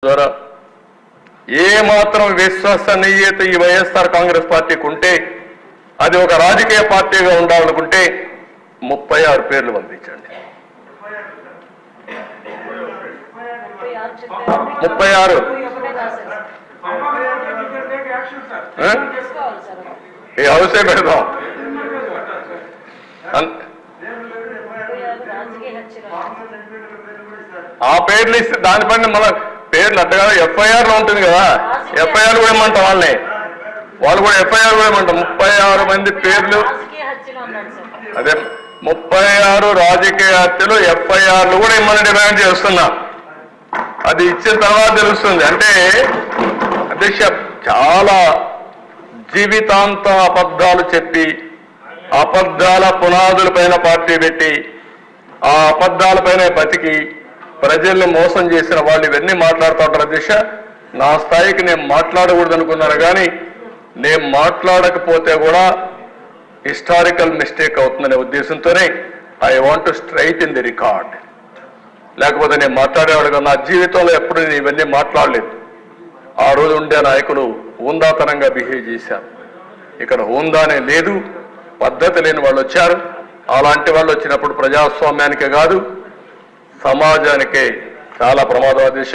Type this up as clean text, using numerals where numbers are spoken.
ద్వారా ఏ మాత్రం విశ్వసనీయత ఈ వైఎస్ఆర్ కాంగ్రెస్ పార్టీకి ఉంటే అది ఒక రాజకీయ పార్టీగా ఉండాలనుకుంటే 36 పేర్లు పంపించండి. 36 ఈ హౌసే పెడదాం. ఆ పేర్లు ఇస్తే దానిపైన మన పేర్లు అట్ట కదా ఎఫ్ఐఆర్ లో ఉంటుంది కదా, ఎఫ్ఐఆర్ కూడా ఏమంటాం వాళ్ళని, వాళ్ళు కూడా ఎఫ్ఐఆర్ కూడా ఏమంటాం. 36 మంది పేర్లు, అదే 36 రాజకీయ హత్యలు ఎఫ్ఐఆర్లు కూడా ఇమ్మని డిమాండ్ చేస్తున్నా. అది ఇచ్చిన తర్వాత తెలుస్తుంది. అంటే అధ్యక్ష చాలా జీవితాంతం అబద్ధాలు చెప్పి అబద్ధాల పునాదులపైన పార్టీ పెట్టి ఆ అబద్ధాలపైన బతికి ప్రజల్ని మోసం చేసిన వాళ్ళు ఇవన్నీ మాట్లాడుతూ ఉంటారు. అధ్యక్ష నా స్థాయికి నేను మాట్లాడకూడదు అనుకున్నాను, కానీ నేను మాట్లాడకపోతే కూడా హిస్టారికల్ మిస్టేక్ అవుతుందనే ఉద్దేశంతోనే I want to straight in the record. లేకపోతే నేను మాట్లాడేవాడు నా జీవితంలో ఎప్పుడు నేను ఇవన్నీ మాట్లాడలేదు. ఆ రోజు ఉండే నాయకులు హుందాతనంగా బిహేవ్ చేశారు. ఇక్కడ హుందానే లేదు, పద్ధతి లేని వాళ్ళు వచ్చారు. అలాంటి వాళ్ళు వచ్చినప్పుడు ప్రజాస్వామ్యానికే కాదు సమాజానికే చాలా ప్రమాదం. దిశ